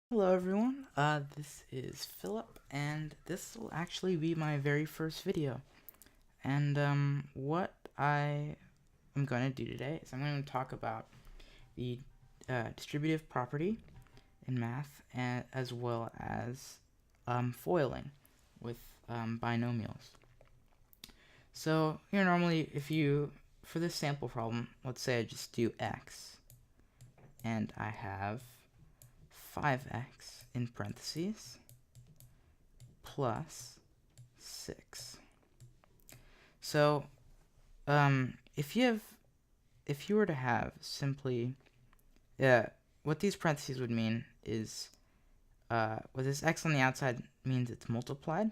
Hello everyone, this is Philip, and this will actually be my very first video. And what I am going to do today is I'm going to talk about the distributive property in math, and as well as foiling with binomials. So here normally, for this sample problem, let's say I just do x, and I have 5x in parentheses plus 6. So, if you were to have simply, what these parentheses would mean is, with this x on the outside means it's multiplied.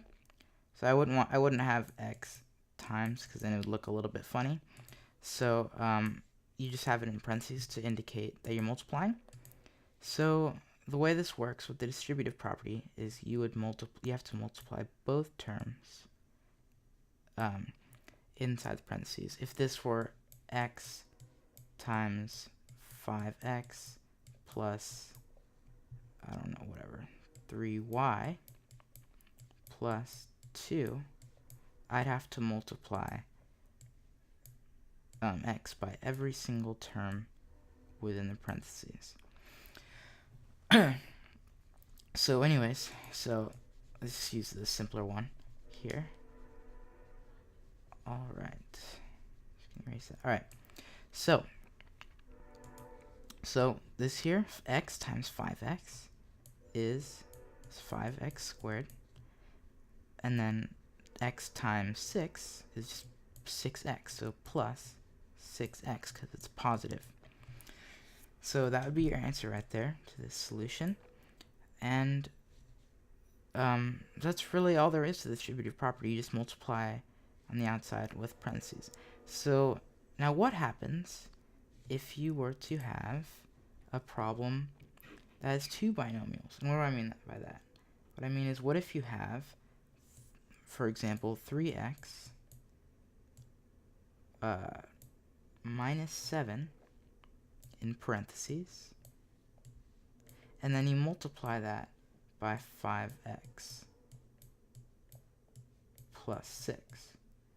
So I wouldn't have x times, because then it would look a little bit funny. So, you just have it in parentheses to indicate that you're multiplying. So the way this works with the distributive property is you have to multiply both terms inside the parentheses. If this were x times 5x plus, I don't know, whatever, 3y plus 2, I'd have to multiply x by every single term within the parentheses. So anyways, let's use the simpler one here. Alright. Erase that. Alright. So this here, x times 5x is 5x squared. And then x times 6 is just 6x, so plus 6x because it's positive. So that would be your answer right there to this solution. And that's really all there is to the distributive property. You just multiply on the outside with parentheses. So now what happens if you were to have a problem that has two binomials? And what do I mean by that? What I mean is, what if you have, for example, 3x minus 7 in parentheses, and then you multiply that by 5x plus 6.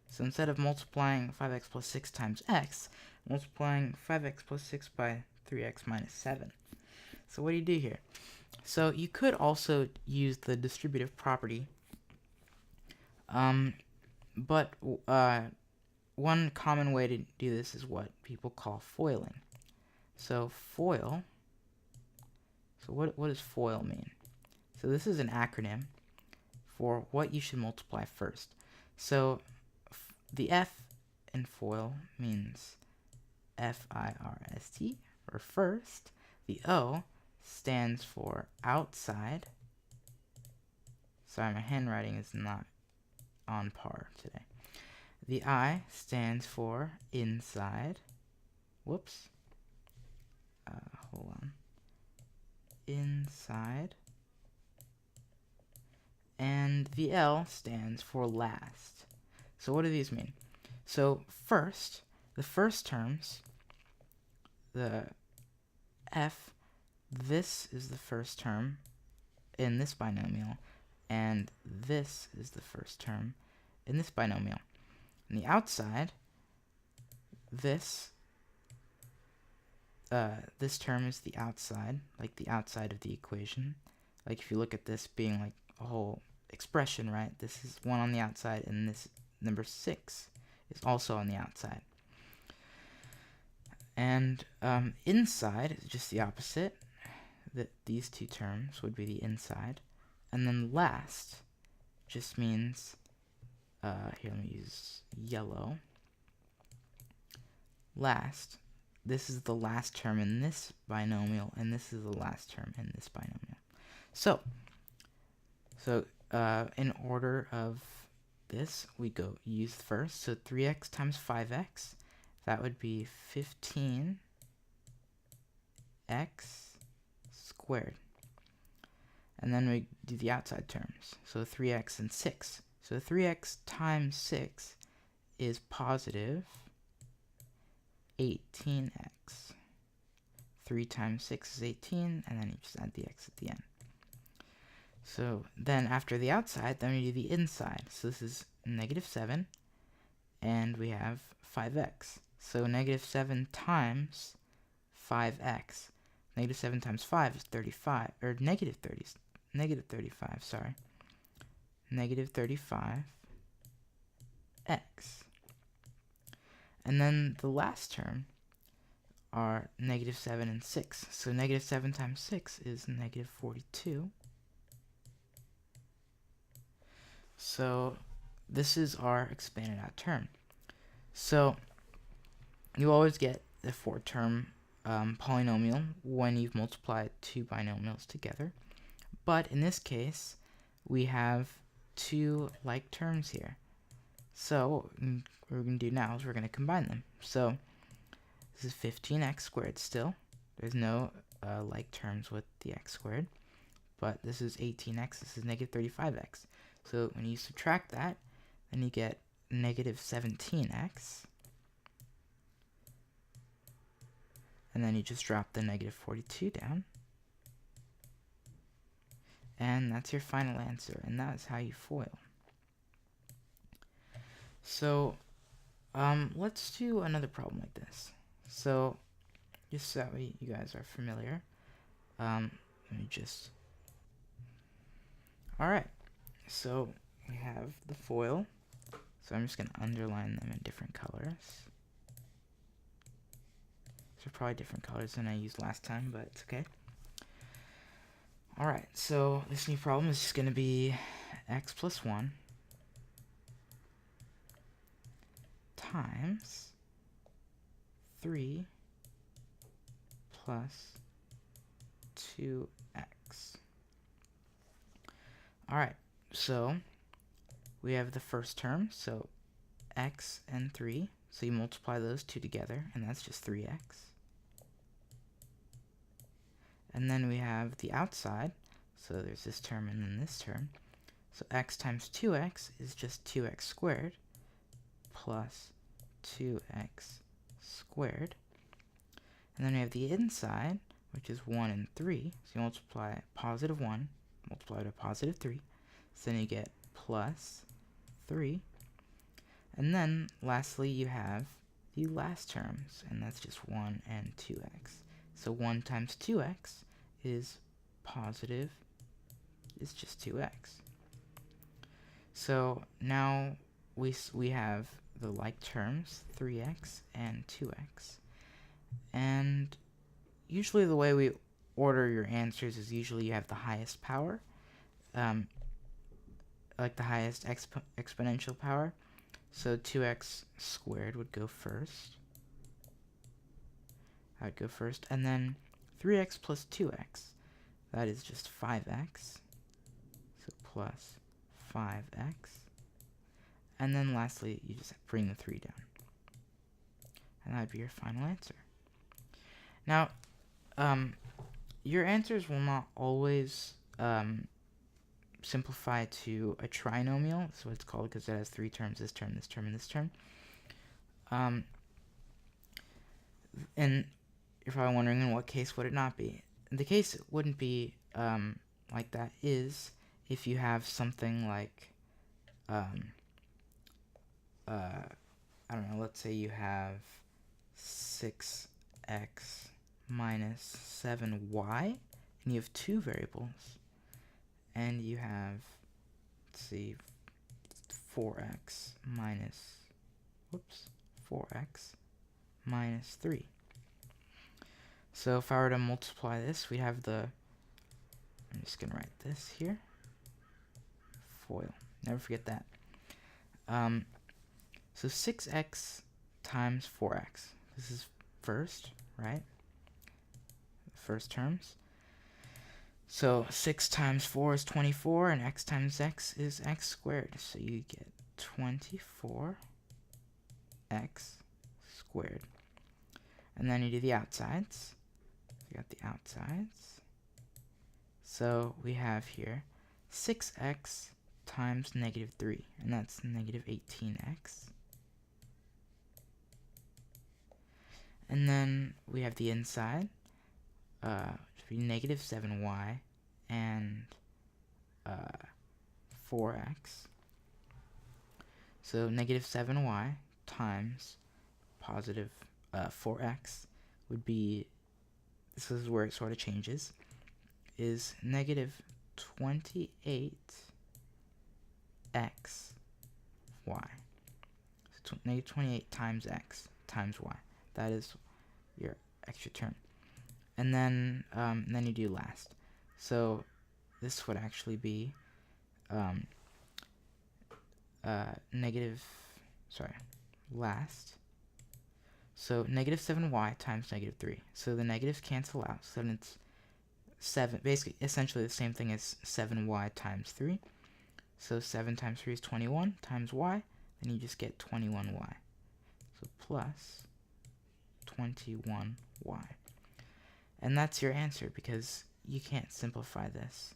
So instead of multiplying 5x plus 6 times x, multiplying 5x plus 6 by 3x minus 7. So what do you do here? So you could also use the distributive property, but one common way to do this is what people call foiling. So what does FOIL mean? So this is an acronym for what you should multiply first. So the F in FOIL means F-I-R-S-T, or first. The O stands for outside. Sorry, my handwriting is not on par today. The I stands for inside. Whoops. Hold on. Inside. And the L stands for last. So what do these mean? So first, the first terms, the F, this is the first term in this binomial, and this is the first term in this binomial. On the outside, this term is the outside, like the outside of the equation. Like if you look at this being like a whole expression, right? This is 1 on the outside, and this number 6 is also on the outside. And inside is just the opposite. These two terms would be the inside. And then last just means, here, let me use yellow. Last, this is the last term in this binomial, and this is the last term in this binomial. So in order of this, we use first. So 3x times 5x, that would be 15x squared. And then we do the outside terms. So 3x and 6. So 3x times 6 is positive 18x. 3 times 6 is 18, and then you just add the x at the end. So then after the outside, then we do the inside. So this is -7, and we have 5x. So -7 times 5x. -7 times 5 is 35, or -35, sorry. -35x. And then the last term are -7 and 6. So -7 times 6 is -42. So this is our expanded out term. So you always get the 4-term polynomial when you've multiplied two binomials together. But in this case, we have two like terms here. So what we're going to do now is we're going to combine them. So this is 15x squared still. There's no like terms with the x squared. But this is 18x, this is -35x. So when you subtract that, then you get -17x. And then you just drop the -42 down. And that's your final answer, and that's how you FOIL. So let's do another problem like this. So just so that way you guys are familiar, let me just... Alright, so we have the FOIL. So I'm just going to underline them in different colors. These are probably different colors than I used last time, but it's okay. Alright, so this new problem is just going to be x plus 1 times 3 plus 2x. Alright, so we have the first term, so x and 3. So you multiply those two together, and that's just 3x. And then we have the outside, so there's this term and then this term. So x times 2x is just 2x squared plus 2x squared. And then we have the inside, which is 1 and 3. So you multiply +1, multiply by +3. So then you get plus 3. And then lastly you have the last terms, and that's just 1 and 2x. So 1 times 2x is positive, is just 2x. So now we have the like terms, 3x and 2x. And usually the way we order your answers is usually you have the highest power, like the highest exponential power. So 2x squared would go first. That would go first. And then 3x plus 2x, that is just 5x. So plus 5x. And then lastly, you just bring the 3 down. And that would be your final answer. Now, your answers will not always simplify to a trinomial. That's what it's called, because it has 3 terms, this term, this term, and this term. And you're probably wondering, in what case would it not be? The case it wouldn't be like that is if you have something like, I don't know, let's say you have 6x minus 7y, and you have 2 variables, and you have, let's see, 4x minus 3. So if I were to multiply this, we have the, I'm just going to write this here, FOIL, never forget that. So 6x times 4x, this is first, right? First terms. So 6 times 4 is 24, and x times x is x squared. So you get 24x squared. And then you do the outsides. You got the outsides. So we have here 6x times -3, and that's -18x. And then we have the inside, which would be -7y, and 4x. So negative 7y times positive 4x would be, this is where it sort of changes, is negative 28x y. So negative 28 times x times y. That is your extra term. And then you do last. So this would actually be last. So negative 7y times negative 3. So the negatives cancel out. So then it's 7, basically, essentially the same thing as 7y times 3. So 7 times 3 is 21 times y. Then you just get 21y. So plus 21y. And that's your answer, because you can't simplify this.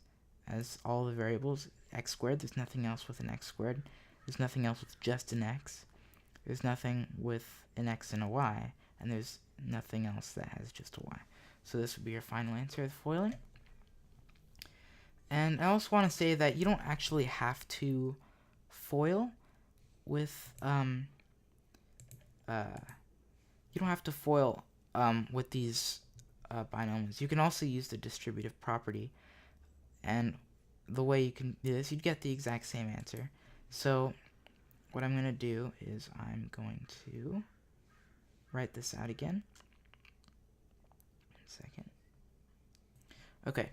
As all the variables, x squared, there's nothing else with an x squared. There's nothing else with just an x. There's nothing with an x and a y. And there's nothing else that has just a y. So this would be your final answer of foiling. And I also want to say that you don't actually have to foil with with these binomials. You can also use the distributive property, and the way you can do this, you'd get the exact same answer. So what I'm going to do is I'm going to write this out again. 1 second. Okay,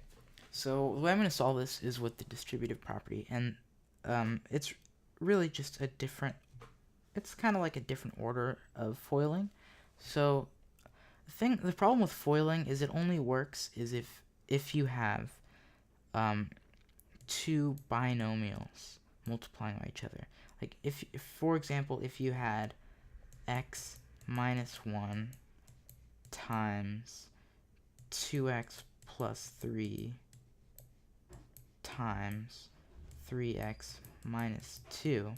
so the way I'm going to solve this is with the distributive property, and it's really just a different, it's kind of like a different order of foiling. So the problem with foiling is it only works is if you have two binomials multiplying by each other. Like if for example, if you had x minus 1 times 2x plus 3 times 3x minus 2,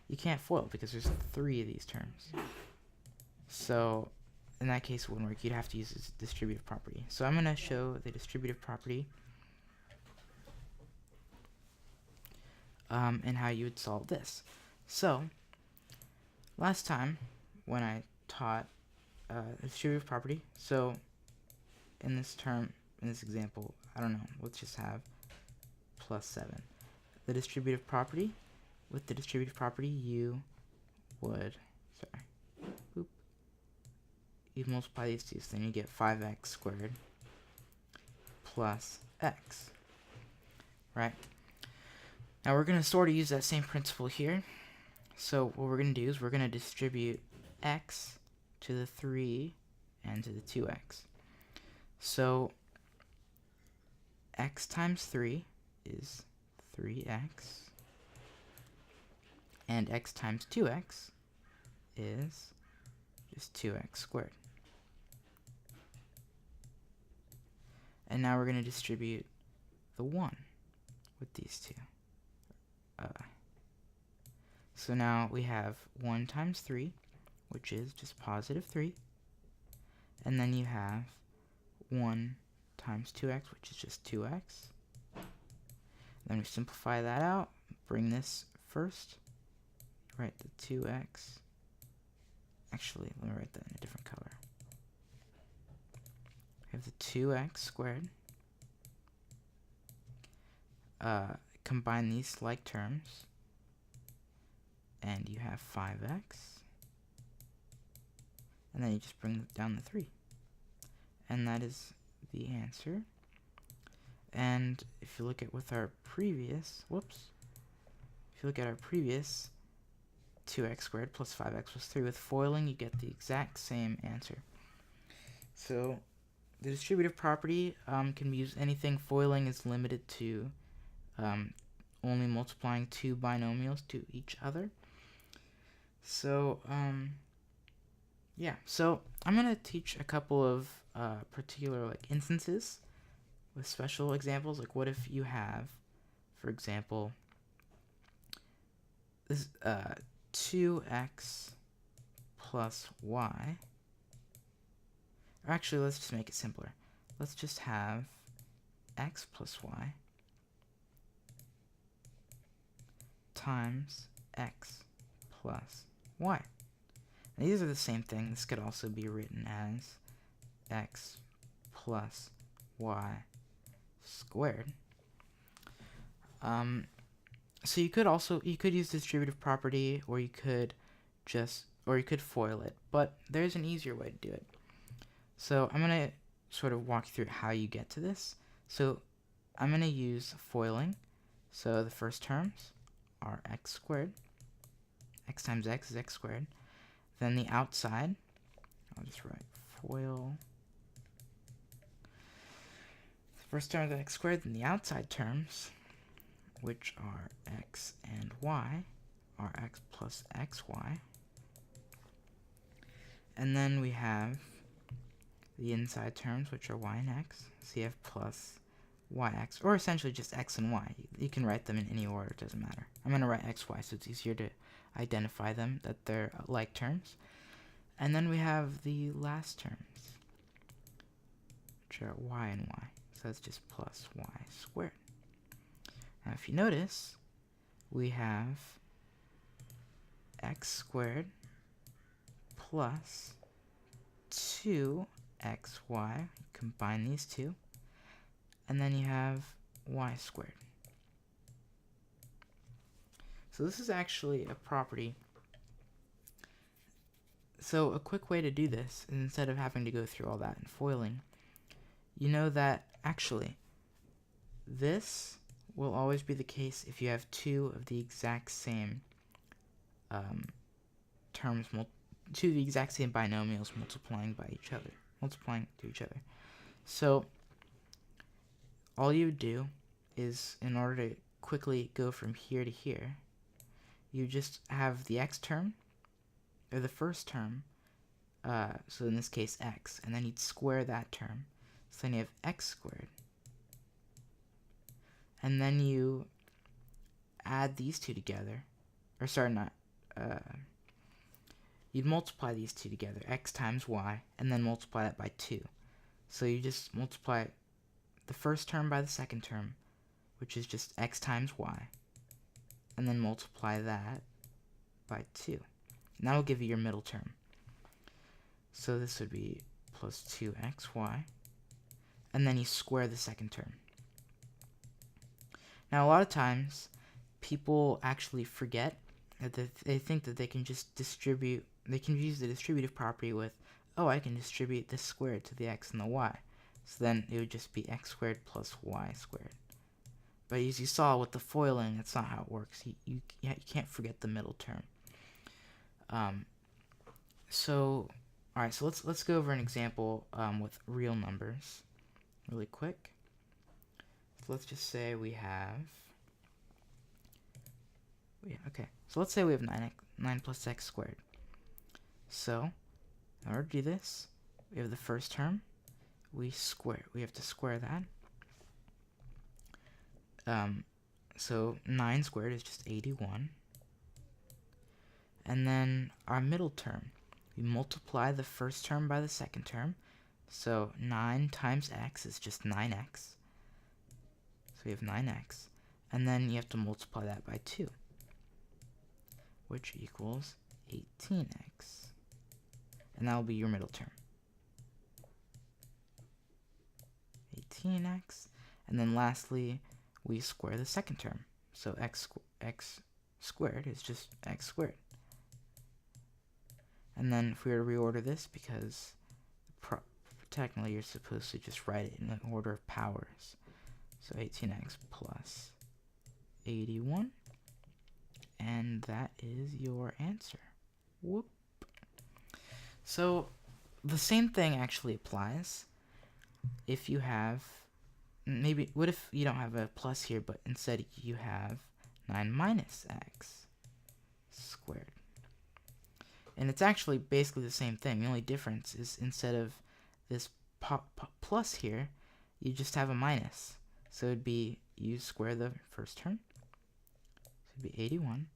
you can't foil because there's 3 of these terms. So in that case, it wouldn't work. You'd have to use this distributive property. So I'm going to show the distributive property and how you would solve this. So last time when I taught distributive property, so in this example, I don't know, let's just have plus 7. The distributive property, with the distributive property, you would, you multiply these two, so then you get 5x squared plus x, right? Now we're going to sort of use that same principle here. So what we're going to do is we're going to distribute x to the 3 and to the 2x. So x times 3 is 3x, and x times 2x is just 2x squared. And now we're going to distribute the 1 with these two. So now we have 1 times 3, which is just positive 3. And then you have 1 times 2x, which is just 2x. Then we simplify that out, bring this first, write the 2x. Actually, let me write that in a different color. We have the 2x squared. Combine these like terms, and you have 5x. And then you just bring down the 3. And that is the answer. And if you look at with our previous, if you look at our previous 2x squared plus 5x plus 3, with foiling you get the exact same answer. So the distributive property can be used anything. Foiling is limited to only multiplying two binomials to each other. So yeah, so I'm going to teach a couple of particular instances with special examples. Like what if you have, for example, this 2x plus y. Or actually, let's just make it simpler. Let's just have x plus y times x plus y. Now, these are the same thing. This could also be written as x plus y squared. So you could use distributive property, or you could foil it, but there's an easier way to do it. So I'm going to sort of walk through how you get to this. So I'm going to use foiling. So the first terms are x squared. X times x is x squared. Then the outside, I'll just write FOIL. The first term is x squared, then the outside terms, which are x and y, are x plus xy. And then we have the inside terms, which are y and x. So you have plus yx, or essentially just x and y. You can write them in any order, it doesn't matter. I'm going to write xy so it's easier to identify them, that they're like terms. And then we have the last terms, which are y and y. So that's just plus y squared. Now if you notice, we have x squared plus 2xy, combine these two, and then you have y squared. So this is actually a property. So a quick way to do this, instead of having to go through all that and foiling, you know that actually this will always be the case if you have two of the exact same terms, two of the exact same binomials multiplying to each other. So all you do is, in order to quickly go from here to here, you just have the x term, or the first term, so in this case x, and then you'd square that term. So then you have x squared. And then you add these two together, or sorry, you'd multiply these two together, x times y, and then multiply that by 2. So you just multiply the first term by the second term, which is just x times y, and then multiply that by 2. And that will give you your middle term. So this would be plus 2xy, and then you square the second term. Now a lot of times people actually forget that they think that they can just they can use the distributive property with, oh, I can distribute this squared to the x and the y. So then it would just be x squared plus y squared. But as you saw with the foiling, that's not how it works. You can't forget the middle term. So let's go over an example with real numbers really quick. So let's just say we have, so let's say we have 9 plus x squared. So in order to do this, we have the first term, we have to square that. So 9 squared is just 81. And then our middle term, we multiply the first term by the second term. So 9 times x is just 9x. So we have 9x. And then you have to multiply that by 2, which equals 18x. And that will be your middle term. 18x. And then lastly, we square the second term. So x squared is just x squared. And then if we were to reorder this, because technically you're supposed to just write it in the order of powers. So 18x plus 81. And that is your answer. Whoop. So the same thing actually applies if you have, what if you don't have a plus here, but instead you have 9 minus x squared. And it's actually basically the same thing. The only difference is instead of this plus here, you just have a minus. So it'd be, you square the first term. So it'd be 81.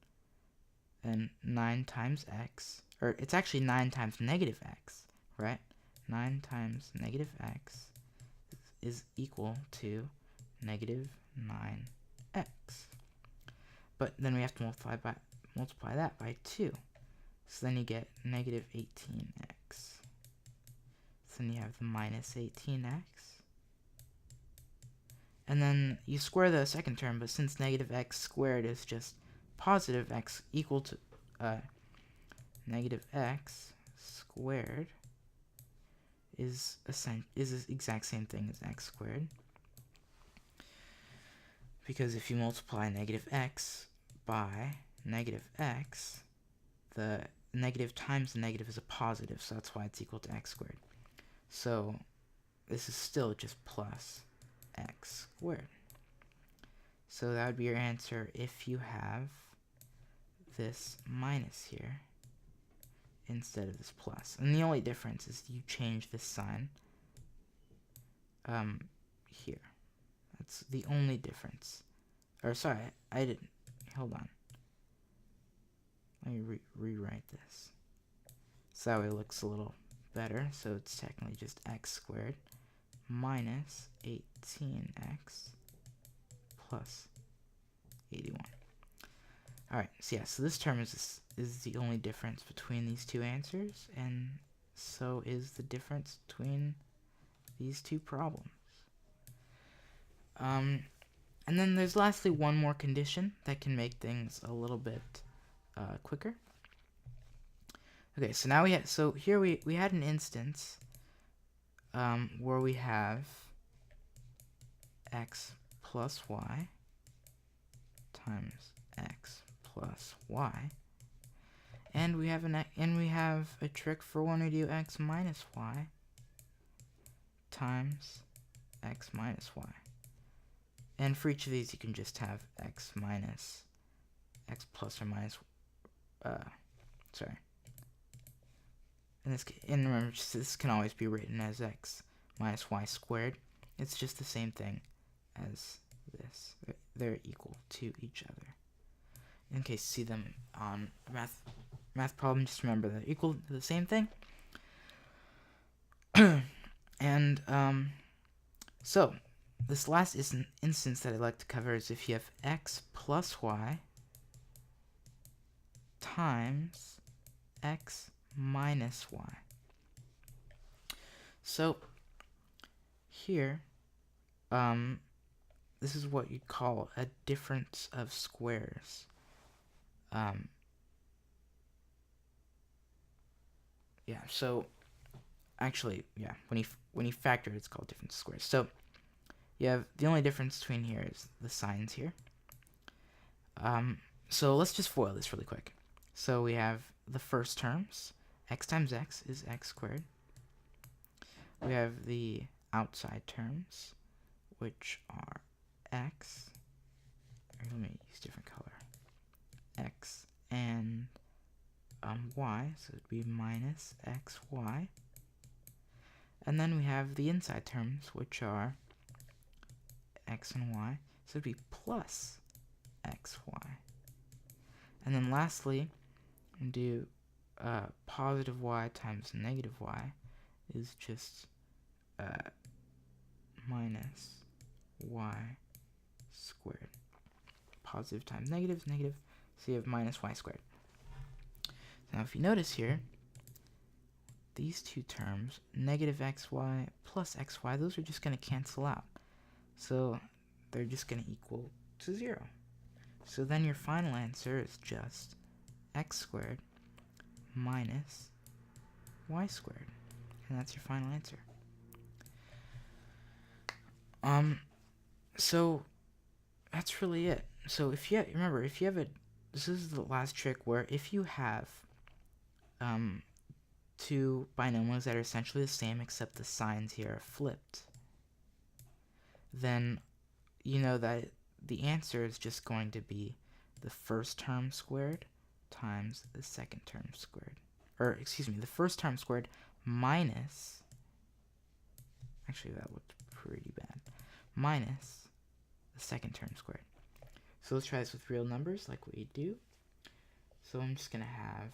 Then 9 times x, or it's actually 9 times negative x, right? 9 times negative x is equal to negative 9x. but then we have to multiply that by 2. So then you get negative 18x. So then you have the minus 18x. And then you square the second term, but since negative x squared is just positive x equal to negative x squared is the exact same thing as x squared. Because if you multiply negative x by negative x, the negative times the negative is a positive, so that's why it's equal to x squared. So this is still just plus x squared. So that would be your answer if you have this minus here instead of this plus. And the only difference is you change this sign here. That's the only difference. Or sorry, I didn't. Hold on. Let me rewrite this. So that way it looks a little better. So it's technically just x squared minus 18x plus 81. Alright, so yeah, so this term is the only difference between these two answers, and so is the difference between these two problems. And then there's lastly one more condition that can make things a little bit quicker. Okay, so now here we had an instance where we have x plus y times x plus y, and we have a trick for when we do x minus y times x minus y. And for each of these, you can just have x minus x plus or minus. And remember, this can always be written as x minus y squared. It's just the same thing as this. They're equal to each other. In case you see them on math problem, just remember they're equal to the same thing. And so this last instance that I'd like to cover is if you have x plus y times x minus y. So here, this is what you'd call a difference of squares. Yeah, so actually, yeah, when you factor it, it's called difference of squares. So you have the only difference between here is the signs here. So let's just FOIL this really quick. So we have the first terms. X times x is x squared. We have the outside terms, which are x. Let me use different color. X and y, so it'd be minus xy. And then we have the inside terms, which are x and y, so it'd be plus xy. And then lastly, do positive y times negative y is just minus y squared. Positive times negative is negative, so you have minus y squared. Now if you notice here, these two terms, negative xy plus xy, those are just going to cancel out. So they're just going to equal to 0. So then your final answer is just x squared minus y squared. And that's your final answer. So that's really it. So if you remember, if you have this is the last trick where if you have two binomials that are essentially the same except the signs here are flipped, then you know that the answer is just going to be the first term squared times the second term squared. Or, excuse me, the first term squared minus, actually that looked pretty bad, minus the second term squared. So let's try this with real numbers like we do. So I'm just going to have,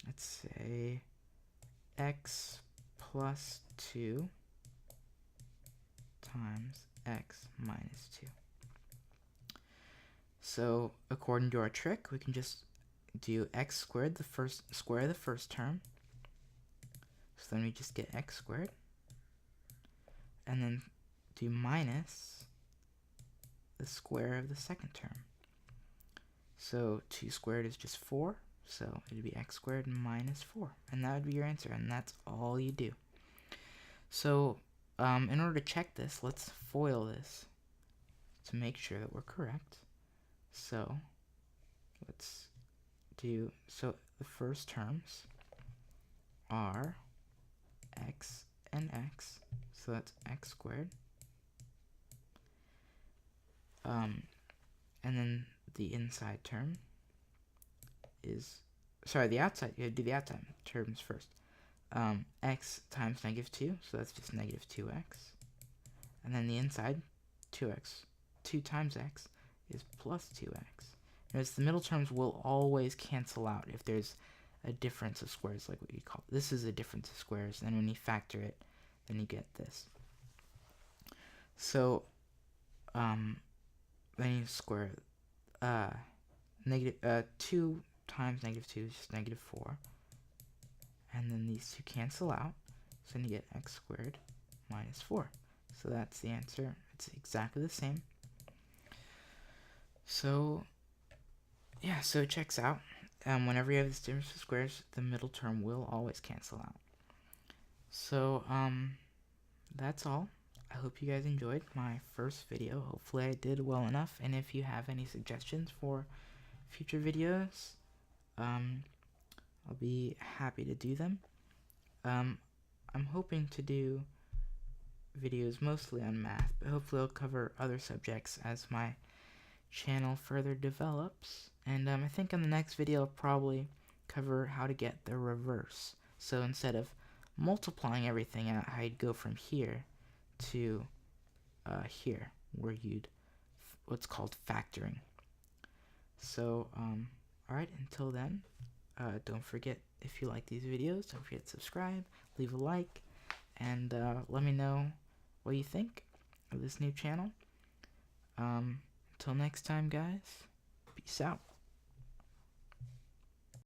let's say, x plus 2 times x minus 2. So according to our trick, we can just do x squared, the first square of the first term. So then we just get x squared. And then do minus the square of the second term. So 2 squared is just 4. So it'd be x squared minus 4. And that would be your answer. And that's all you do. So in order to check this, let's FOIL this to make sure that we're correct. So let's do, so the first terms are x and x, so that's x squared. And then the inside term is, sorry, the outside, you gotta do the outside terms first. X times -2, so that's just -2x. And then the inside, 2x, 2 times x is plus 2x. Notice the middle terms will always cancel out if there's a difference of squares, like what you call it. This is a difference of squares, and when you factor it, then you get this. So, then you square 2 times -2 is just -4. And then these two cancel out, so then you get x squared minus 4. So that's the answer. It's exactly the same. So, yeah, so it checks out. Whenever you have this difference of squares, the middle term will always cancel out. So, that's all. I hope you guys enjoyed my first video. Hopefully I did well enough. And if you have any suggestions for future videos, I'll be happy to do them. I'm hoping to do videos mostly on math, but hopefully I'll cover other subjects as my channel further develops. And I think in the next video I'll probably cover how to get the reverse. So instead of multiplying everything out, how you'd go from here to here, where you'd what's called factoring. So alright, until then, don't forget, if you like these videos, don't forget to subscribe, leave a like, and let me know what you think of this new channel. Until next time, guys, peace out.